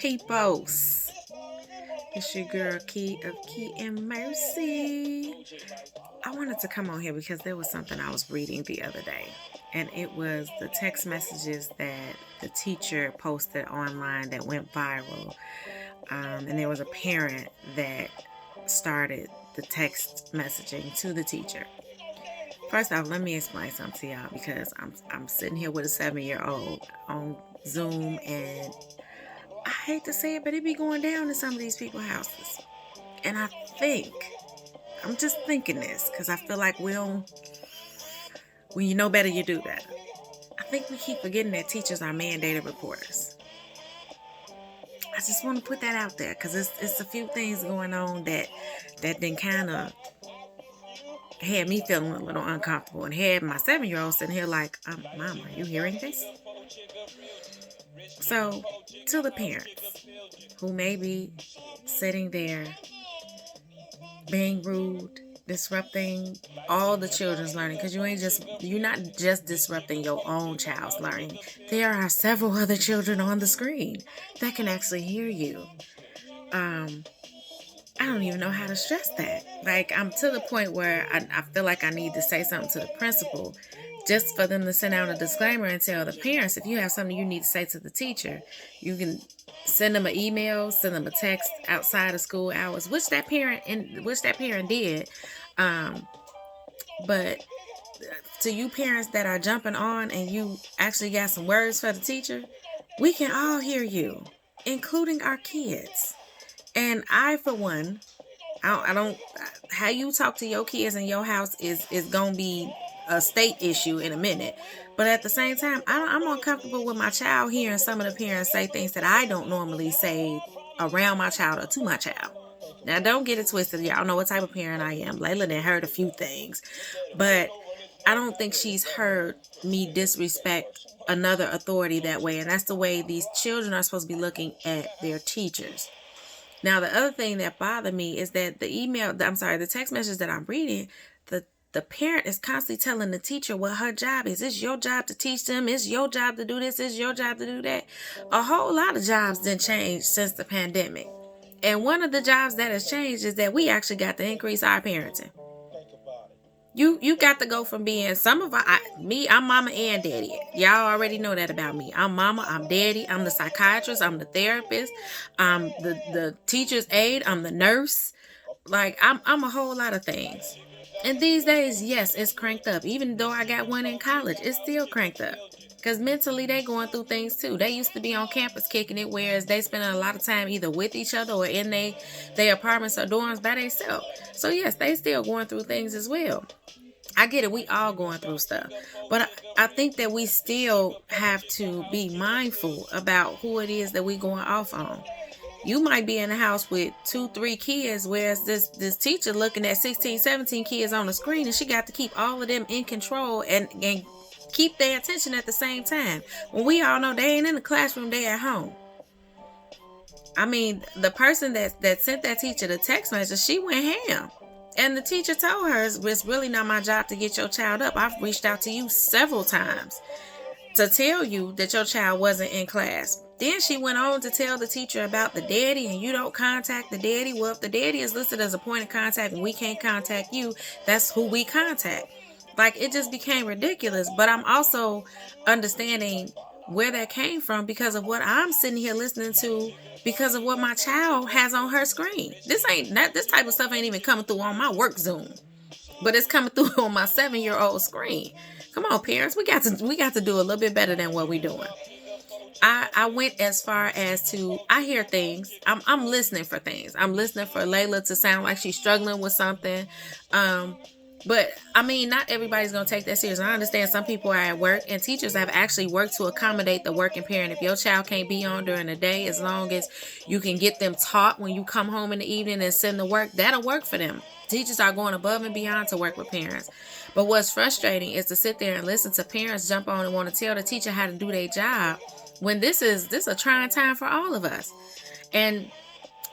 peoples. It's your girl Key of Key and Mercy. I wanted to come on here because there was something I was reading the other day, and it was the text messages that the teacher posted online that went viral. And there was a parent that started the text messaging to the teacher. First off, let me explain something to y'all because I'm sitting here with a 7-year-old on Zoom, and I hate to say it, but it be going down in some of these people's houses. And I'm just thinking this because I feel like when you know better, you do better. I think we keep forgetting that teachers are mandated reporters. I just want to put that out there because it's a few things going on that then kind of had me feeling a little uncomfortable, and had my 7-year-old sitting here like, Mom, are you hearing this? So, to the parents who may be sitting there being rude, disrupting all the children's learning, because you're not just disrupting your own child's learning. There are several other children on the screen that can actually hear you. I don't even know how to stress that. Like, I'm to the point where I feel like I need to say something to the principal just for them to send out a disclaimer and tell the parents, if you have something you need to say to the teacher, you can send them an email, send them a text outside of school hours, which that parent did. But to you parents that are jumping on and you actually got some words for the teacher, we can all hear you, including our kids. And I, for one, I don't, how you talk to your kids in your house is going to be a state issue in a minute. But at the same time, I'm uncomfortable with my child hearing some of the parents say things that I don't normally say around my child or to my child. Now, don't get it twisted. Y'all know what type of parent I am. Layla done heard a few things. But I don't think she's heard me disrespect another authority that way. And that's the way these children are supposed to be looking at their teachers. Now, the other thing that bothered me is that the text message that I'm reading, the parent is constantly telling the teacher what her job is. It's your job to teach them. It's your job to do this. It's your job to do that. A whole lot of jobs didn't change since the pandemic. And one of the jobs that has changed is that we actually got to increase our parenting. You got to go from being I'm mama and daddy. Y'all already know that about me. I'm mama, I'm daddy, I'm the psychiatrist, I'm the therapist, I'm the teacher's aide, I'm the nurse. Like, I'm a whole lot of things. And these days, yes, it's cranked up. Even though I got one in college, it's still cranked up. Because mentally, they going through things too. They used to be on campus kicking it, whereas they spend a lot of time either with each other or in their apartments or dorms by themselves. So yes, they still going through things as well. I get it. We all going through stuff. But I think that we still have to be mindful about who it is that we going off on. You might be in the house with 2-3 kids, whereas this teacher looking at 16, 17 kids on the screen, and she got to keep all of them in control and keep their attention at the same time. When we all know they ain't in the classroom, they at home. I mean, the person that sent that teacher the text message, she went ham. And the teacher told her, it's really not my job to get your child up. I've reached out to you several times to tell you that your child wasn't in class. Then she went on to tell the teacher about the daddy, and you don't contact the daddy. Well, if the daddy is listed as a point of contact and we can't contact you, that's who we contact. Like, it just became ridiculous. But I'm also understanding where that came from because of what I'm sitting here listening to, because of what my child has on her screen. This type of stuff ain't even coming through on my work Zoom, but it's coming through on my 7-year-old screen. Come on, parents, we got to do a little bit better than what we're doing. I went as far as to, I hear things. I'm listening for things. I'm listening for Layla to sound like she's struggling with something. But I mean, not everybody's going to take that serious. I understand some people are at work, and teachers have actually worked to accommodate the working parent. If your child can't be on during the day, as long as you can get them taught when you come home in the evening and send the work, that'll work for them. Teachers are going above and beyond to work with parents. But what's frustrating is to sit there and listen to parents jump on and want to tell the teacher how to do their job when this is a trying time for all of us. And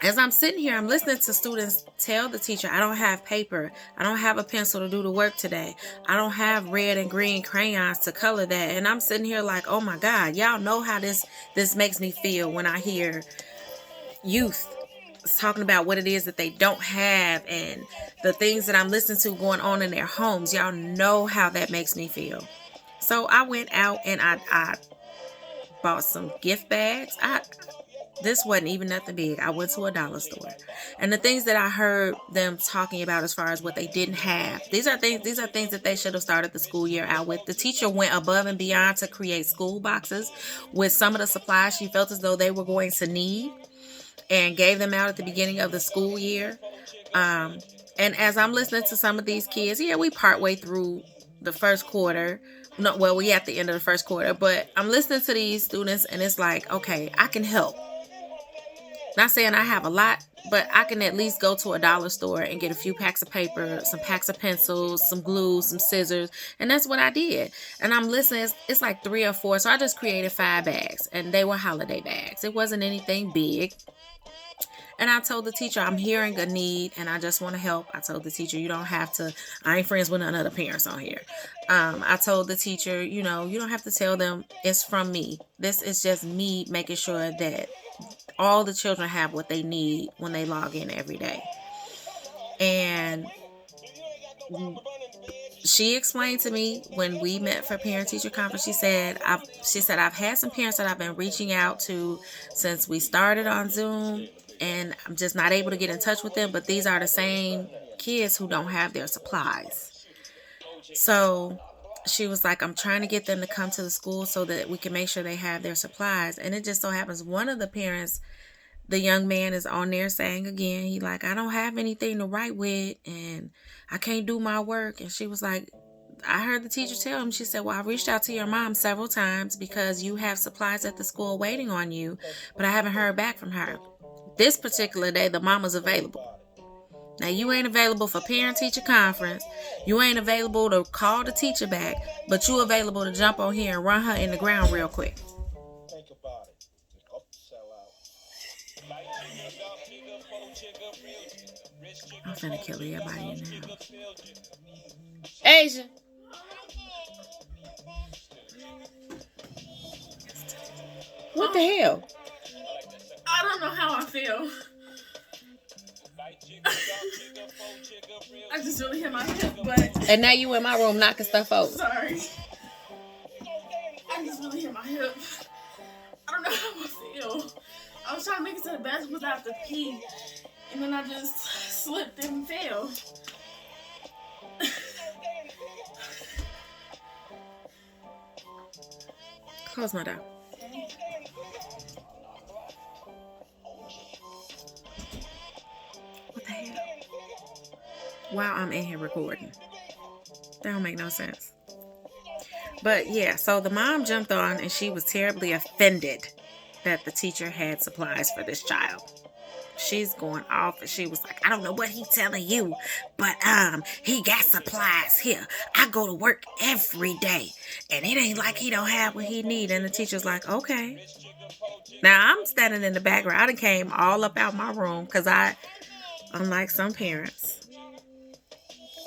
as I'm sitting here, I'm listening to students tell the teacher, I don't have paper. I don't have a pencil to do the work today. I don't have red and green crayons to color that. And I'm sitting here like, oh my God, y'all know how this makes me feel when I hear youth talking about what it is that they don't have and the things that I'm listening to going on in their homes. Y'all know how that makes me feel. So I went out and I bought some gift bags. This wasn't even nothing big. I went to a dollar store. And the things that I heard them talking about as far as what they didn't have, these are things that they should have started the school year out with. The teacher went above and beyond to create school boxes with some of the supplies she felt as though they were going to need, and gave them out at the beginning of the school year. And as I'm listening to some of these kids, we partway through the first quarter. No, well, we at the end of the first quarter, but I'm listening to these students and it's like, okay, I can help. Not saying I have a lot, but I can at least go to a dollar store and get a few packs of paper, some packs of pencils, some glue, some scissors. And that's what I did. And I'm listening. It's like 3 or 4. So I just created 5 bags and they were holiday bags. It wasn't anything big. And I told the teacher, I'm hearing a need and I just want to help. I told the teacher, you don't have to, I ain't friends with none of the parents on here. I told the teacher, you don't have to tell them it's from me. This is just me making sure that all the children have what they need when they log in every day. And she explained to me when we met for parent-teacher conference, she said, I've had some parents that I've been reaching out to since we started on Zoom, and I'm just not able to get in touch with them, but these are the same kids who don't have their supplies. So she was like, I'm trying to get them to come to the school so that we can make sure they have their supplies. And it just so happens one of the parents, the young man, is on there saying again, he like, I don't have anything to write with and I can't do my work. And she was like, I heard the teacher tell him, she said, well, I reached out to your mom several times because you have supplies at the school waiting on you, but I haven't heard back from her. This particular day, the mama's available. Now, you ain't available for parent-teacher conference. You ain't available to call the teacher back, but you available to jump on here and run her in the ground real quick. I'm finna kill everybody in the house. Asia. What the hell? I don't know how I feel. I just really hit my hip, but... And now you in my room knocking stuff over. Sorry. I just really hit my hip. I don't know how I feel. I was trying to make it to the bathroom because I have to pee. And then I just slipped and fell. Close my door. What the hell? While I'm in here recording. That don't make no sense. But yeah, so the mom jumped on and she was terribly offended that the teacher had supplies for this child. She's going off and she was like, I don't know what he's telling you, but he got supplies here. I go to work every day and it ain't like he don't have what he need. And the teacher's like, okay. Now I'm standing in the background. I done came all up out my room because unlike some parents,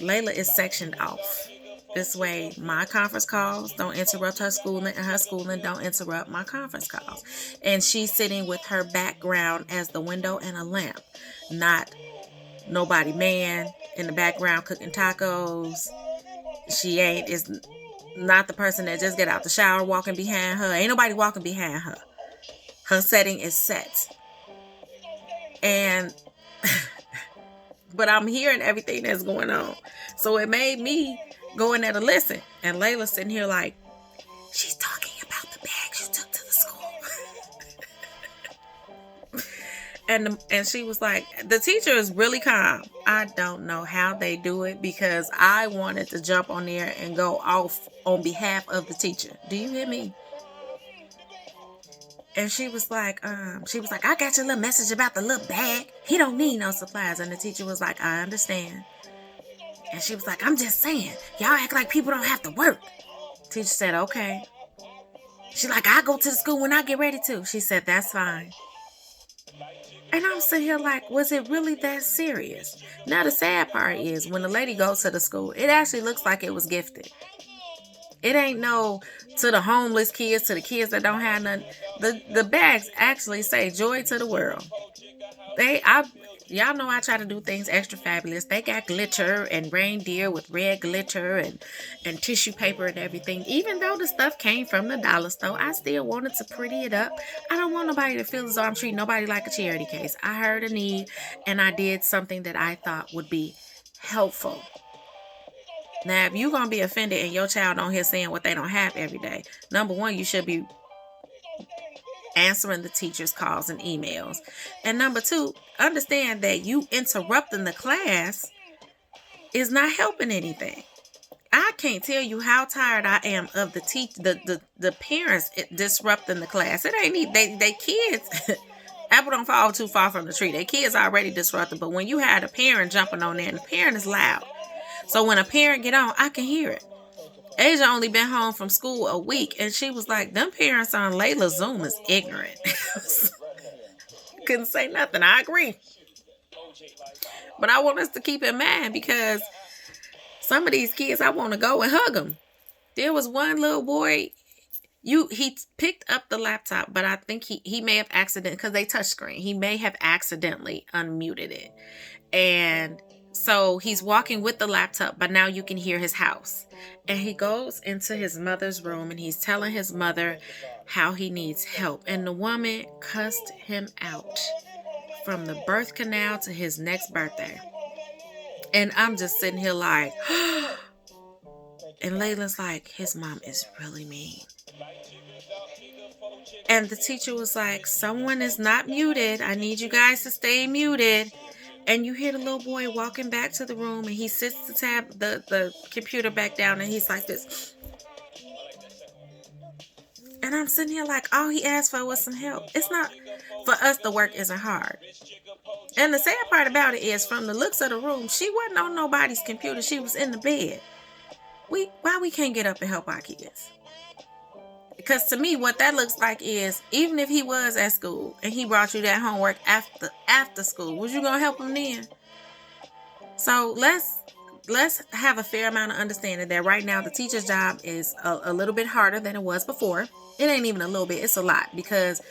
Layla is sectioned off. This way, my conference calls don't interrupt her schooling, and her schooling don't interrupt my conference calls. And she's sitting with her background as the window and a lamp, not nobody man in the background cooking tacos. She is not the person that just get out the shower walking behind her. Ain't nobody walking behind her. Her setting is set. And... but I'm hearing everything that's going on. So it made me go in there to listen. And Layla's sitting here like, she's talking about the bags you took to the school. and she was like, the teacher is really calm. I don't know how they do it because I wanted to jump on there and go off on behalf of the teacher. Do you hear me? And she was like, I got your little message about the little bag. He don't need no supplies. And the teacher was like, I understand. And she was like, I'm just saying, y'all act like people don't have to work. Teacher said, okay. She like, I go to the school when I get ready to. She said, that's fine. And I'm sitting here like, was it really that serious? Now the sad part is when the lady goes to the school, it actually looks like it was gifted. It ain't no to the homeless kids, to the kids that don't have none. The bags actually say joy to the world. Y'all know I try to do things extra fabulous. They got glitter and reindeer with red glitter and tissue paper and everything. Even though the stuff came from the dollar store, I still wanted to pretty it up. I don't want nobody to feel as though I'm treating nobody like a charity case. I heard a need and I did something that I thought would be helpful. Now, if you're going to be offended and your child on here saying what they don't have every day, number one, you should be answering the teacher's calls and emails. And number two, understand that you interrupting the class is not helping anything. I can't tell you how tired I am of the parents disrupting the class. It ain't they kids. Apple don't fall too far from the tree. Their kids already disrupted, but when you had a parent jumping on there, and the parent is loud. So when a parent get on, I can hear it. Asia only been home from school a week, and she was like, them parents on Layla's Zoom is ignorant. Couldn't say nothing. I agree. But I want us to keep in mind, because some of these kids, I want to go and hug them. There was one little boy, he picked up the laptop, but I think he may have accidentally, because they touch screen, he may have accidentally unmuted it. And so he's walking with the laptop, but now you can hear his house. And he goes into his mother's room and he's telling his mother how he needs help. And the woman cussed him out from the birth canal to his next birthday. And I'm just sitting here like, and Layla's like, his mom is really mean. And the teacher was like, someone is not muted. I need you guys to stay muted. And you hear the little boy walking back to the room, and he sits the computer back down, and he's like this. And I'm sitting here like, all he asked for was some help. It's not, for us, the work isn't hard. And the sad part about it is, from the looks of the room, she wasn't on nobody's computer. She was in the bed. Why we can't get up and help our kids? Because to me, what that looks like is, even if he was at school and he brought you that homework after school, was you going to help him then? So let's have a fair amount of understanding that right now the teacher's job is a little bit harder than it was before. It ain't even a little bit. It's a lot, because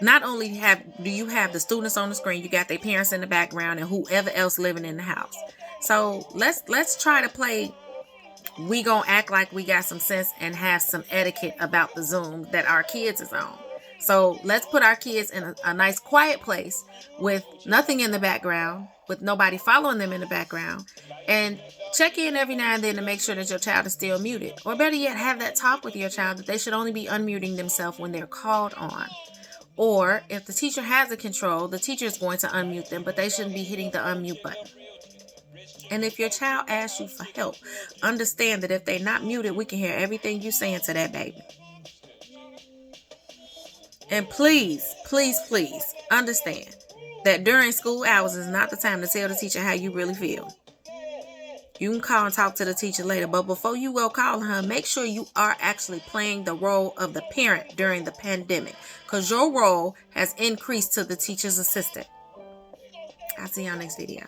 not only do you have the students on the screen, you got their parents in the background and whoever else living in the house. So let's try to play. We gonna act like we got some sense and have some etiquette about the Zoom that our kids is on. So let's put our kids in a nice quiet place with nothing in the background, with nobody following them in the background, and check in every now and then to make sure that your child is still muted. Or better yet, have that talk with your child that they should only be unmuting themselves when they're called on. Or if the teacher has a control, the teacher is going to unmute them, but they shouldn't be hitting the unmute button. And if your child asks you for help, understand that if they're not muted, we can hear everything you're saying to that baby. And please, please, please understand that during school hours is not the time to tell the teacher how you really feel. You can call and talk to the teacher later, but before you go calling her, make sure you are actually playing the role of the parent during the pandemic, because your role has increased to the teacher's assistant. I'll see y'all next video.